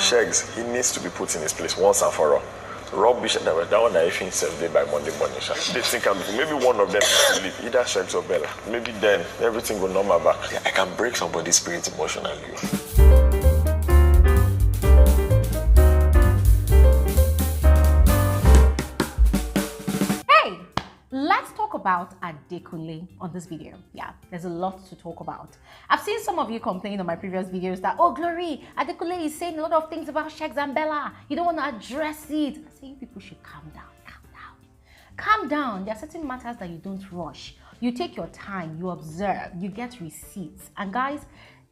Shegs, he needs to be put in his place once and for all. Rubbish, that one I think 7 days by Monday morning. They think maybe one of them needs to leave, either Shegs or Bella. Maybe then everything will normal back. Yeah, I can break somebody's spirit emotionally. Let's talk about Adekunle on this video. Yeah, there's a lot to talk about. I've seen some of you complain on my previous videos that, oh, Glory, Adekunle is saying a lot of things about Shegs and Bella. You don't want to address it. I say you people should calm down, calm down. Calm down. There are certain matters that you don't rush. You take your time, you observe, you get receipts. And guys,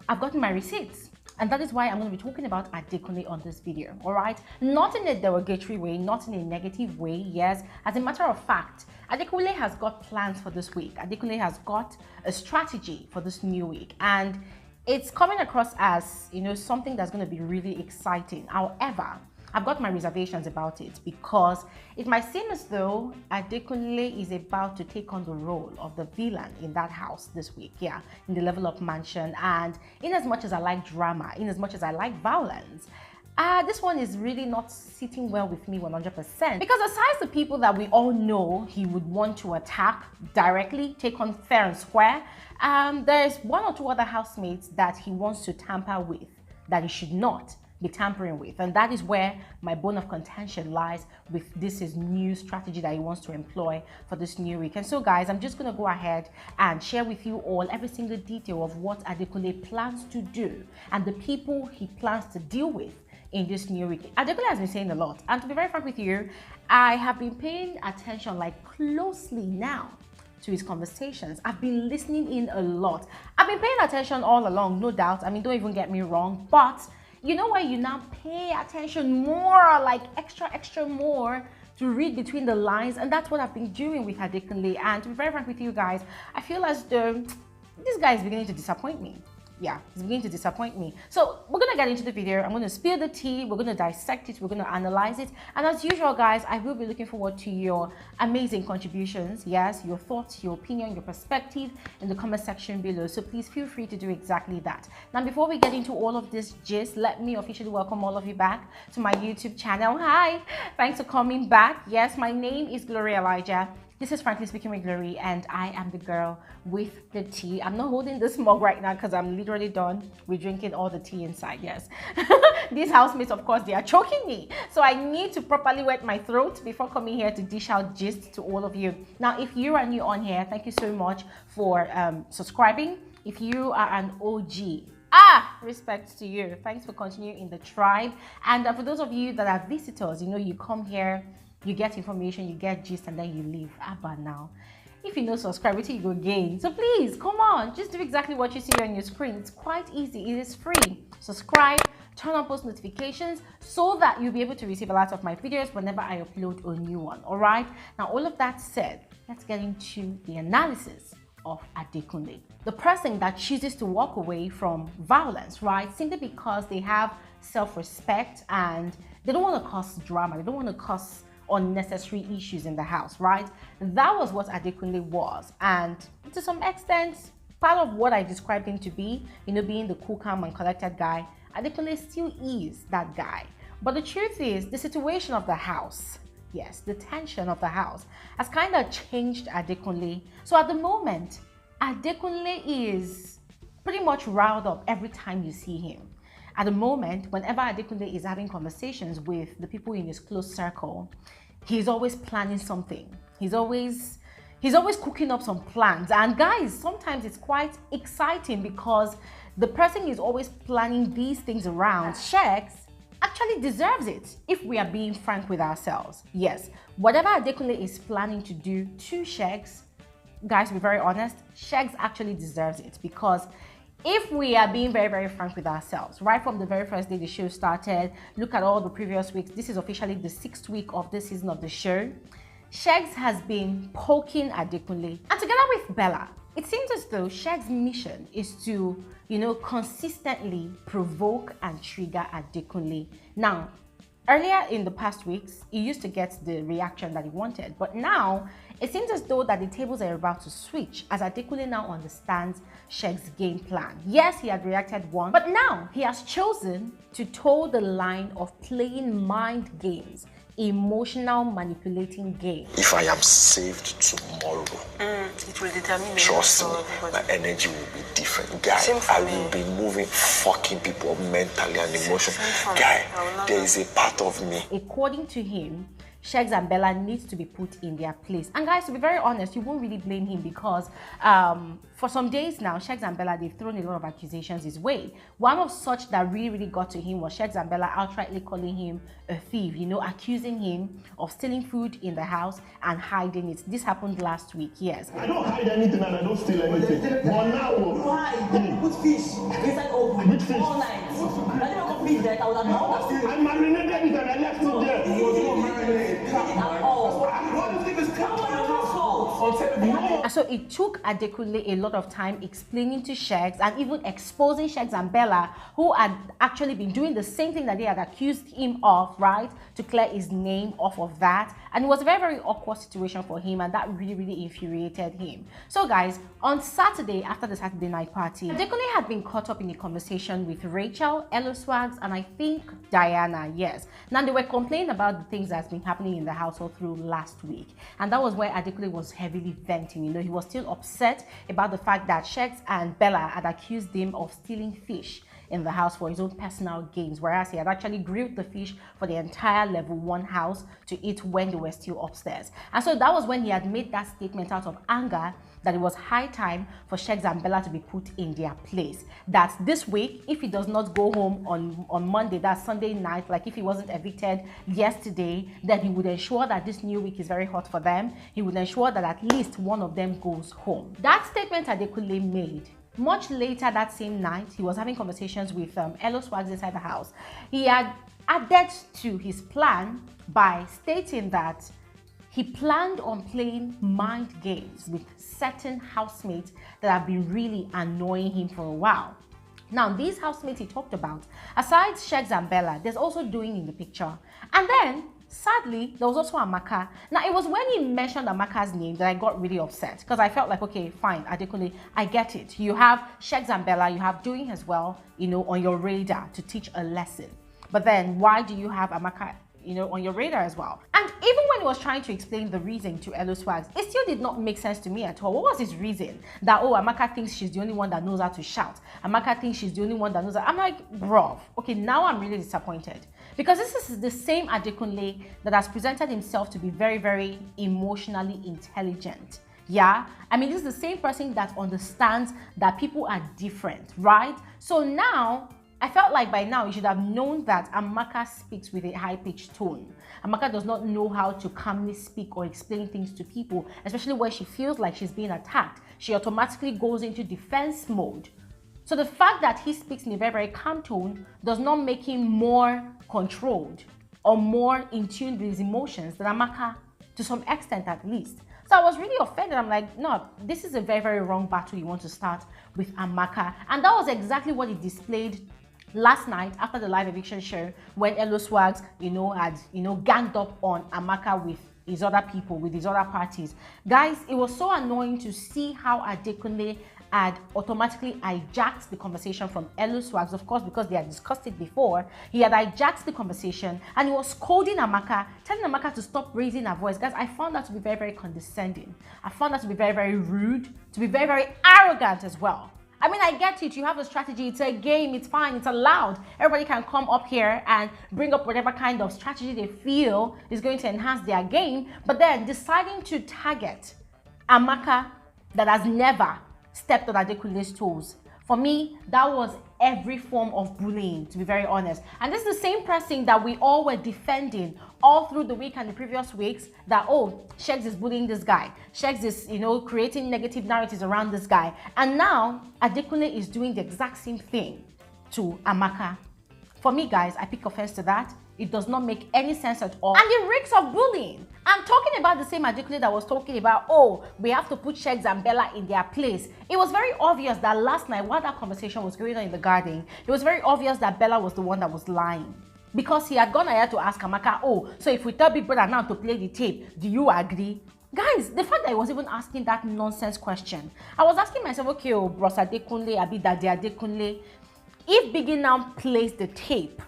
I've gotten my receipts. And that is why I'm going to be talking about Adekunle on this video, all right? Not in a derogatory way, not in a negative way, yes. As a matter of fact, Adekunle has got plans for this week. Adekunle has got a strategy for this new week. And it's coming across as, you know, something that's going to be really exciting. However, I've got my reservations about it because it might seem as though Adekunle is about to take on the role of the villain in that house this week, yeah, in the Level Up Mansion. And in as much as I like drama, in as much as I like violence, this one is really not sitting well with me 100%. Because aside the people that we all know he would want to attack directly, take on fair and square, there's one or two other housemates that he wants to tamper with that he should not be tampering with, and that is where my bone of contention lies with this is new strategy that he wants to employ for this new week. And so guys, I'm just going to go ahead and share with you all every single detail of what Adekunle plans to do and the people he plans to deal with in this new week. Adekunle has been saying a lot, and to be very frank with you, I have been paying attention like closely now to his conversations. I've been listening in a lot. I've been paying attention all along, no doubt. I mean, don't even get me wrong, but you know why you now pay attention more, like extra more, to read between the lines, and that's what I've been doing with Adekunle. And to be very frank with you guys, I feel as though this guy is beginning to disappoint me. Yeah, it's beginning to disappoint me. So we're gonna get into the video. I'm gonna spill the tea, we're gonna dissect it, we're gonna analyze it, and as usual guys, I will be looking forward to your amazing contributions. Yes, your thoughts, your opinion, your perspective in the comment section below. So please feel free to do exactly that. Now before we get into all of this gist, let me officially welcome all of you back to my YouTube channel. Hi, thanks for coming back. Yes, my name is Bbnaija. This is Frankly Speaking with Glory, and I am the girl with the tea. I'm not holding this mug right now because I'm literally done with drinking all the tea inside, yes. These housemates, of course, they are choking me. So I need to properly wet my throat before coming here to dish out gist to all of you. Now, if you are new on here, thank you so much for subscribing. If you are an OG, respect to you. Thanks for continuing in the tribe. And for those of you that are visitors, you know, you come here, you get information, you get gist, and then you leave. But now, if you know subscribe, you go gain. So please, come on, just do exactly what you see on your screen. It's quite easy. It is free. Subscribe, turn on post notifications so that you'll be able to receive a lot of my videos whenever I upload a new one. All right. Now, all of that said, let's get into the analysis of Adekunle. The person that chooses to walk away from violence, right, simply because they have self-respect and they don't want to cause drama. They don't want to cause unnecessary issues in the house, right? That was what Adekunle was, and to some extent part of what I described him to be, you know, being the cool, calm and collected guy. Adekunle still is that guy, but the truth is the situation of the house, yes, the tension of the house has kind of changed Adekunle. So at the moment, Adekunle is pretty much riled up every time you see him. At the moment, whenever Adekunle is having conversations with the people in his close circle, he's always planning something. He's always cooking up some plans. And guys, sometimes it's quite exciting because the person is always planning these things around. Shegs actually deserves it, if we are being frank with ourselves. Yes, whatever Adekunle is planning to do to Shegs, guys, to be very honest, Shegs actually deserves it, because if we are being very frank with ourselves, right from the very first day the show started, look at all the previous weeks. This is officially the 6th week of this season of the show. Shegs has been poking Adekunle, and together with Bella, it seems as though Shegs' mission is to, you know, consistently provoke and trigger Adekunle. Now, Earlier in the past weeks, he used to get the reaction that he wanted, but now it seems as though that the tables are about to switch as Adekunle now understands Sheg's game plan. Yes, he had reacted once, but now he has chosen to toe the line of playing mind games, emotional manipulating games. If I am saved tomorrow, it will determine. Trust me, my energy will be different. Guy, I will be moving fucking people mentally and emotionally. Guy, there is a part of me. According to him, Shegs and Bella needs to be put in their place. And guys, to be very honest, you won't really blame him because for some days now, Shegs and Bella, they've thrown a lot of accusations his way. One of such that really got to him was Shegs and Bella outrightly calling him a thief, you know, accusing him of stealing food in the house and hiding it. This happened last week, yes. I don't hide anything and I don't steal anything. But now, why? Put fish inside oven. Which fish? All night. I didn't go fish there. I would have known. I marinated it and I left it there. It was not marinated. So it took Adekunle a lot of time explaining to Shegs and even exposing Shegs and Bella, who had actually been doing the same thing that they had accused him of, right, to clear his name off of that. And it was a very awkward situation for him, and that really infuriated him. So guys, on Saturday, after the Saturday night party, Adekunle had been caught up in a conversation with Rachel, Bbnaija, and I think Diana, yes. Now they were complaining about the things that's been happening in the household through last week, and that was where Adekunle was heavily venting. You know, he was still upset about the fact that Shegs and Bella had accused him of stealing fish in the house for his own personal gains, whereas he had actually grilled the fish for the entire level 1 house to eat when they were still upstairs. And so that was when he had made that statement out of anger that it was high time for Shegs and Bella to be put in their place. That this week, if he does not go home on Monday, that's Sunday night, like if he wasn't evicted yesterday, then he would ensure that this new week is very hot for them. He would ensure that at least one of them goes home. That statement Adekunle made. Much later that same night, he was having conversations with Bbnaija inside the house. He had added to his plan by stating that he planned on playing mind games with certain housemates that have been really annoying him for a while. Now, these housemates he talked about, aside Shegs and Bella, there's also Doyin in the picture. And then, sadly, there was also Amaka. Now, it was when he mentioned Amaka's name that I got really upset, because I felt like, okay, fine, Adekunle, I get it. You have Shegs and Bella, you have Doyin as well, you know, on your radar to teach a lesson. But then, why do you have Amaka, you know, on your radar as well? And even when he was trying to explain the reason to Bbnaija, it still did not make sense to me at all. What was his reason? That, oh, Amaka thinks she's the only one that knows how to shout. Amaka thinks she's the only one that knows how. I'm like, bro, okay, now I'm really disappointed. Because this is the same Adekunle that has presented himself to be very emotionally intelligent. Yeah, I mean, this is the same person that understands that people are different, right? So now, I felt like by now you should have known that Amaka speaks with a high-pitched tone. Amaka does not know how to calmly speak or explain things to people, especially when she feels like she's being attacked. She automatically goes into defense mode. So the fact that he speaks in a very calm tone does not make him more controlled or more in tune with his emotions than Amaka, to some extent at least. So I was really offended. I'm like, no, this is a very wrong battle you want to start with Amaka. And that was exactly what he displayed last night after the live eviction show, when Bbnaija, had, ganged up on Amaka with his other people, with his other parties. Guys, it was so annoying to see how Adekunle had automatically hijacked the conversation from Bbnaija, of course, because they had discussed it before. He had hijacked the conversation and he was scolding Amaka, telling Amaka to stop raising her voice. Guys, I found that to be very condescending. I found that to be very rude, to be very arrogant as well. I mean, I get it. You have a strategy. It's a game. It's fine. It's allowed. Everybody can come up here and bring up whatever kind of strategy they feel is going to enhance their game. But then deciding to target Amaka that has never stepped on Adekunle's toes, for me, that was every form of bullying, to be very honest. And this is the same person that we all were defending all through the week and the previous weeks, that, oh, Shegs is bullying this guy. Shegs is, creating negative narratives around this guy. And now, Adekunle is doing the exact same thing to Amaka. For me, guys, I pick offense to that. It does not make any sense at all. And it reeks of bullying. I'm talking about the same Adekunle that was talking about, oh, we have to put Shegs and Bella in their place. It was very obvious that last night, while that conversation was going on in the garden, it was very obvious that Bella was the one that was lying. because he had gone ahead to ask Amaka, oh, so if we tell Big Brother now to play the tape, do you agree? Guys, the fact that I was even asking that nonsense question, I was asking myself, okay, oh, Bros Adekunle, Abi Daddy Adekunle, if Biggie now plays the tape,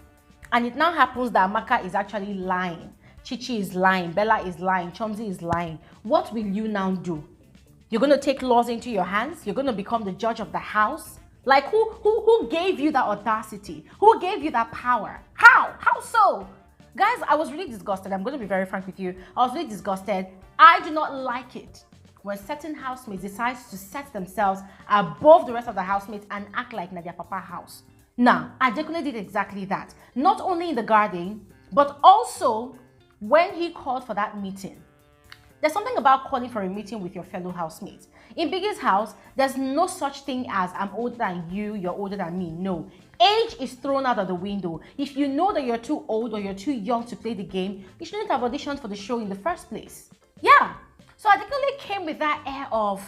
and it now happens that Amaka is actually lying, Chichi is lying, Bella is lying, Chomzi is lying, what will you now do? You're going to take laws into your hands? You're going to become the judge of the house? Like, who gave you that audacity? Who gave you that power? How? How so? Guys, I was really disgusted. I'm going to be very frank with you. I was really disgusted. I do not like it when certain housemates decide to set themselves above the rest of the housemates and act like na their papa house. Now, Adekunle did exactly that. Not only in the garden, but also when he called for that meeting. There's something about calling for a meeting with your fellow housemates. In Biggie's house, there's no such thing as I'm older than you, you're older than me. No. Age is thrown out of the window. If you know that you're too old or you're too young to play the game, you shouldn't have auditioned for the show in the first place. Yeah. So Adekunle came with that air of,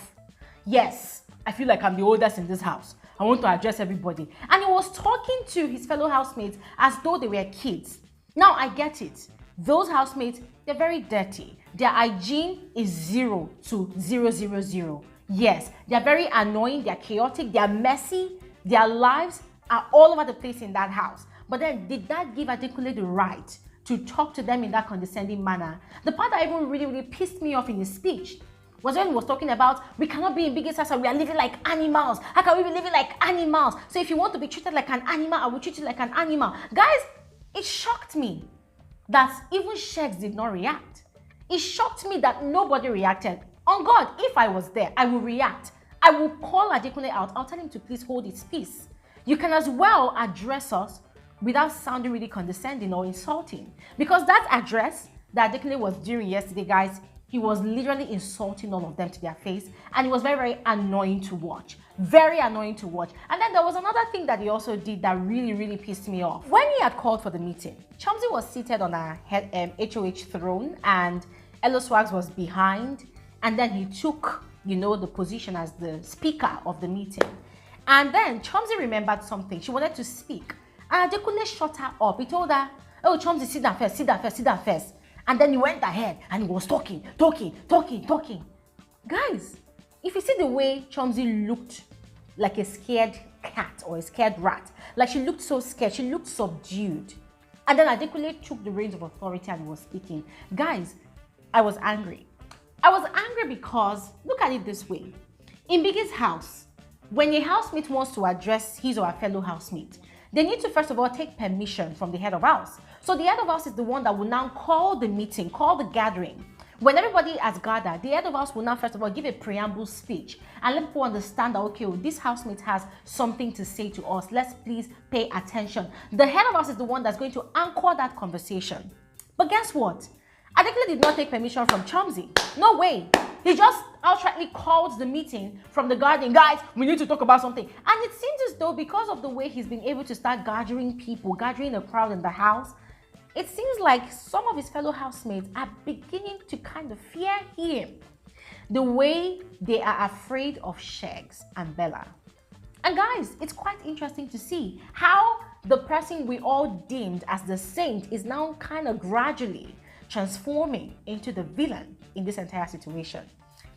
yes, I feel like I'm the oldest in this house. I want to address everybody. And he was talking to his fellow housemates as though they were kids. Now, I get it. Those housemates, they're very dirty. Their hygiene is 0 to 000. Yes, they're very annoying, they're chaotic, they're messy, their lives are all over the place in that house. But then, did that give Adekunle the right to talk to them in that condescending manner? The part that even really pissed me off in his speech was when he was talking about, we cannot be in Biggie's house and we are living like animals. How can we be living like animals? So if you want to be treated like an animal, I will treat you like an animal. Guys, it shocked me that even Sheks did not react. It shocked me that nobody reacted. On God, if I was there, I will react. I will call Adekunle out. I'll tell him to please hold his peace. You can as well address us without sounding really condescending or insulting. Because that address that Adekunle was doing yesterday, guys, he was literally insulting all of them to their face. And it was very annoying to watch. Very annoying to watch. And then there was another thing that he also did that really pissed me off. When he had called for the meeting, Chomzi was seated on a HOH throne and Elo Swags was behind. And then he took, the position as the speaker of the meeting. And then Chomzi remembered something. She wanted to speak. And Adekunle shut her up. He told her, oh, Chomzi, sit down first, sit down first, sit down first. And then he went ahead and he was talking. Guys, if you see the way Chomzi looked like a scared cat or a scared rat, like she looked so scared, she looked subdued. And then Adekunle took the reins of authority and was speaking. Guys, I was angry. I was angry because, look at it this way. In Biggie's house, when a housemate wants to address his or her fellow housemate, they need to first of all take permission from the head of house. So the head of house is the one that will now call the meeting, call the gathering. When everybody has gathered, the head of house will now first of all give a preamble speech and let people understand that, okay, well, this housemate has something to say to us. Let's please pay attention. The head of house is the one that's going to anchor that conversation. But guess what? Adekunle did not take permission from Chomzi. No way. He just outrightly called the meeting from the garden. Guys, we need to talk about something. And it seems as though because of the way he's been able to start gathering people, gathering a crowd in the house, it seems like some of his fellow housemates are beginning to kind of fear him. The way they are afraid of Sheks and Bella. And guys, it's quite interesting to see how the person we all deemed as the saint is now kind of gradually transforming into the villain in this entire situation.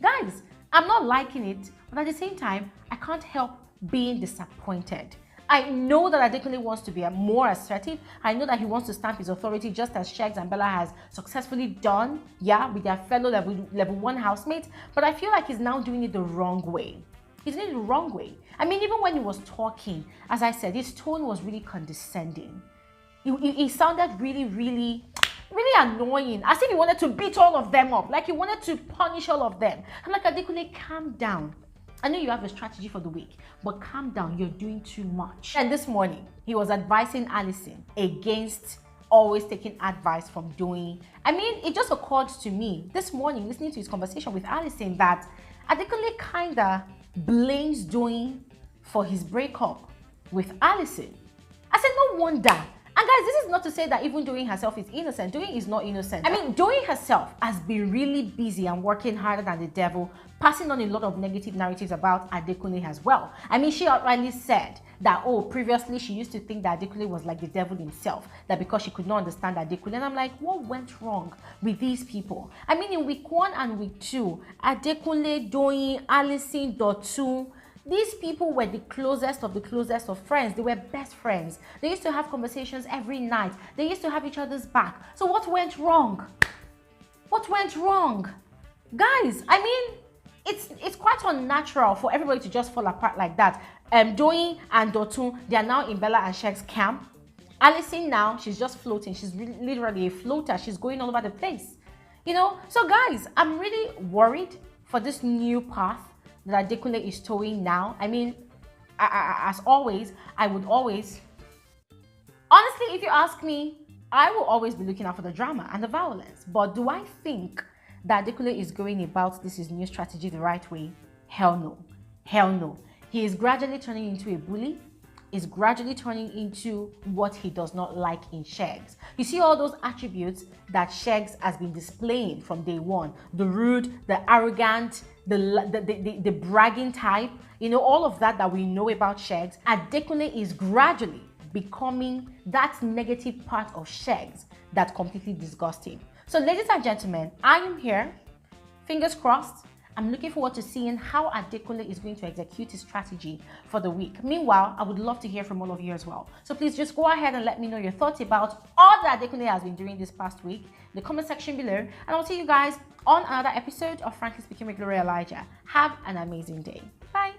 Guys, I'm not liking it, but at the same time, I can't help being disappointed. I know that Adekunle wants to be more assertive. I know that he wants to stamp his authority just as Sheks and Bella has successfully done, with their fellow level 1 housemates. But I feel like he's now doing it the wrong way. He's doing it the wrong way. I mean, even when he was talking, as I said, his tone was really condescending. He sounded really annoying, as if he wanted to beat all of them up, like he wanted to punish all of them. I'm like, Adekunle, calm down. I know you have a strategy for the week, but calm down, you're doing too much. And this morning, he was advising Allison against always taking advice from Doyin. I mean, it just occurred to me this morning, listening to his conversation with Allison, that Adekunle kinda blames Doyin for his breakup with Allison. I said, no wonder. And guys, this is not to say that even Doyin herself is innocent. Doyin is not innocent. I mean, Doyin herself has been really busy and working harder than the devil, passing on a lot of negative narratives about Adekunle as well. I mean, she outrightly said that, oh, previously she used to think that Adekunle was like the devil himself, that because she could not understand Adekunle. And I'm like, what went wrong with these people? I mean, in week 1 and week 2, Adekunle, Doyin, Alison, Dotun, these people were the closest of friends. They were best friends. They used to have conversations every night. They used to have each other's back. So what went wrong? What went wrong? Guys, I mean, it's quite unnatural for everybody to just fall apart like that. Doyin and Dotun, they are now in Bella and Shek's camp. Alison now, she's just floating. She's literally a floater. She's going all over the place. You know, so guys, I'm really worried for this new path that Adekunle is towing now. I mean, as always, I would always, honestly, if you ask me, I will always be looking out for the drama and the violence. But do I think that Adekunle is going about this his new strategy the right way? Hell no. Hell no. He is gradually turning into a bully. Is gradually turning into what he does not like in Shegs. You see all those attributes that Shegs has been displaying from day one. The rude, the arrogant, the bragging type. You know, all of that we know about Shegs. Adekunle is gradually becoming that negative part of Shegs that completely disgusts him. So ladies and gentlemen, I am here, fingers crossed. I'm looking forward to seeing how Adekunle is going to execute his strategy for the week. Meanwhile, I would love to hear from all of you as well. So please just go ahead and let me know your thoughts about all that Adekunle has been doing this past week in the comment section below. And I'll see you guys on another episode of Frankly Speaking with Bbnaija. Have an amazing day. Bye.